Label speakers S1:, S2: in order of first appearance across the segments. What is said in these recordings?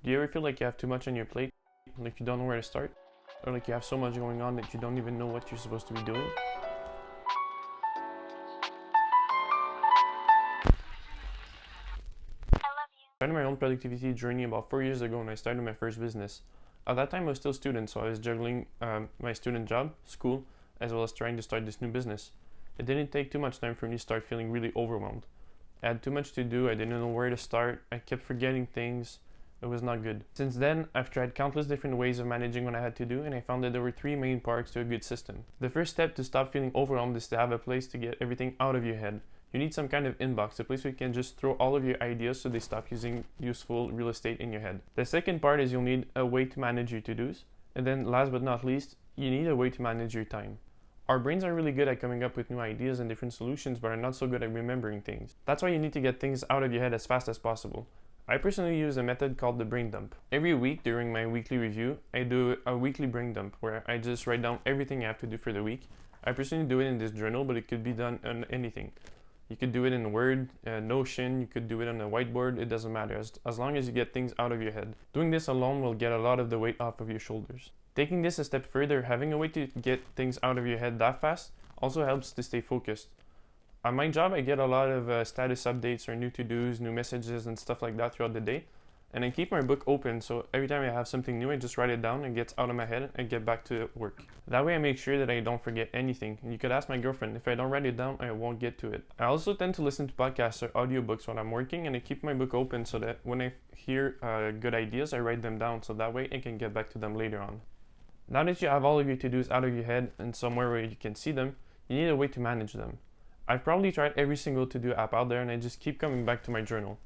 S1: Do you ever feel like you have too much on your plate? Like you don't know where to start? Or like you have so much going on that you don't even know what you're supposed to be doing? I started my own productivity journey about 4 years ago when I started my first business. At that time I was still a student, so I was juggling my student job, school, as well as trying to start this new business. It didn't take too much time for me to start feeling really overwhelmed. I had too much to do, I didn't know where to start, I kept forgetting things. It was not good. Since then, I've tried countless different ways of managing what I had to do, and I found that there were 3 main parts to a good system. The first step to stop feeling overwhelmed is to have a place to get everything out of your head. You need some kind of inbox, a place where you can just throw all of your ideas so they stop using useful real estate in your head. The second part is you'll need a way to manage your to-dos. And then last but not least, you need a way to manage your time. Our brains are really good at coming up with new ideas and different solutions, but are not so good at remembering things. That's why you need to get things out of your head as fast as possible. I personally use a method called the brain dump. Every week during my weekly review, I do a weekly brain dump where I just write down everything I have to do for the week. I personally do it in this journal, but it could be done on anything. You could do it in Word, Notion, you could do it on a whiteboard, it doesn't matter, as long as you get things out of your head. Doing this alone will get a lot of the weight off of your shoulders. Taking this a step further, having a way to get things out of your head that fast also helps to stay focused. On my job, I get a lot of status updates or new to-dos, new messages and stuff like that throughout the day. And I keep my book open, so every time I have something new, I just write it down and gets out of my head and get back to work. That way I make sure that I don't forget anything. And you could ask my girlfriend, if I don't write it down, I won't get to it. I also tend to listen to podcasts or audiobooks when I'm working, and I keep my book open so that when I hear good ideas, I write them down, so that way I can get back to them later on. Now that you have all of your to-dos out of your head and somewhere where you can see them, you need a way to manage them. I've probably tried every single to-do app out there, and I just keep coming back to my journal.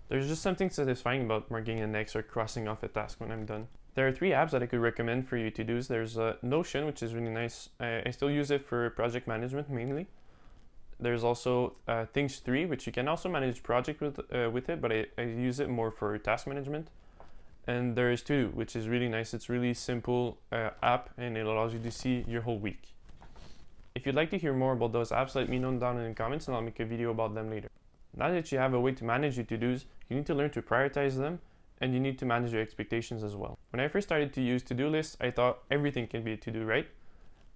S1: There's just something satisfying about marking an X or crossing off a task when I'm done. There are 3 apps that I could recommend for you to-dos. There's Notion, which is really nice. I still use it for project management mainly. There's also Things 3, which you can also manage project with it, but I use it more for task management. And there is To-Do, which is really nice. It's really simple app, and it allows you to see your whole week. If you'd like to hear more about those apps, let me know down in the comments and I'll make a video about them later. Now that you have a way to manage your to-dos, you need to learn to prioritize them, and you need to manage your expectations as well. When I first started to use to-do lists, I thought everything can be a to-do, right?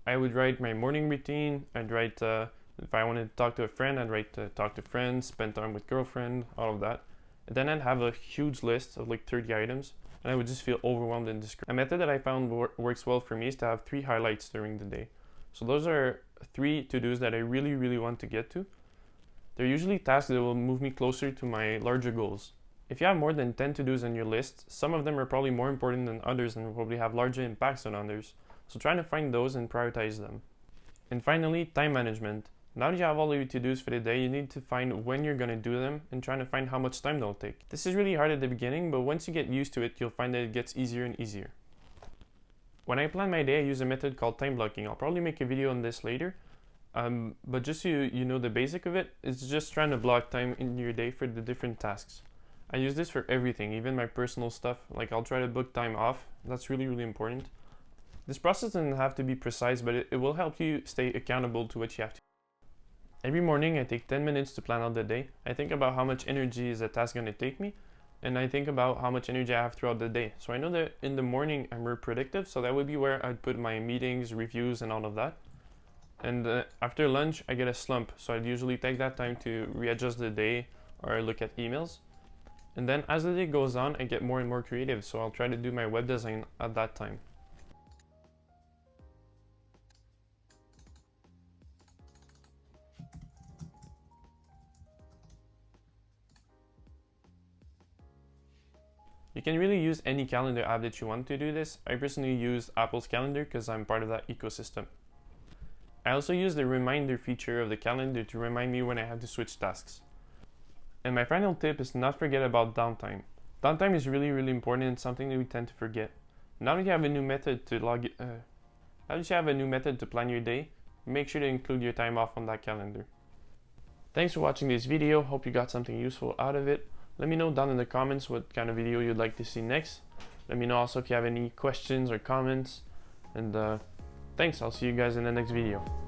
S1: I would write my morning routine, I'd write if I wanted to talk to a friend, I'd write talk to friends, spend time with girlfriend, all of that. And then I'd have a huge list of like 30 items, and I would just feel overwhelmed and discouraged. A method that I found works well for me is to have 3 highlights during the day. So those are 3 to-dos that I really want to get to. They're usually tasks that will move me closer to my larger goals. If you have more than 10 to-dos on your list, some of them are probably more important than others and will probably have larger impacts on others. So try to find those and prioritize them. And finally, time management. Now that you have all of your to-dos for the day, you need to find when you're going to do them and trying to find how much time they'll take. This is really hard at the beginning, but once you get used to it, you'll find that it gets easier and easier. When I plan my day, I use a method called time blocking. I'll probably make a video on this later. But just so you know the basic of it, it's just trying to block time in your day for the different tasks. I use this for everything, even my personal stuff. Like I'll try to book time off. That's really important. This process doesn't have to be precise, but it will help you stay accountable to what you have to do. Every morning I take 10 minutes to plan out the day. I think about how much energy is a task going to take me, and I think about how much energy I have throughout the day. So I know that in the morning I'm more productive, so that would be where I'd put my meetings, reviews, and all of that. And after lunch I get a slump, so I'd usually take that time to readjust the day or look at emails. And then as the day goes on, I get more and more creative, so I'll try to do my web design at that time. You can really use any calendar app that you want to do this. I personally use Apple's calendar because I'm part of that ecosystem. I also use the reminder feature of the calendar to remind me when I have to switch tasks. And my final tip is to not forget about downtime. Downtime is really important and something that we tend to forget. Now that you have a new method to plan your day, make sure to include your time off on that calendar. Thanks for watching this video. Hope you got something useful out of it. Let me know down in the comments what kind of video you'd like to see next. Let me know also if you have any questions or comments. And thanks, I'll see you guys in the next video.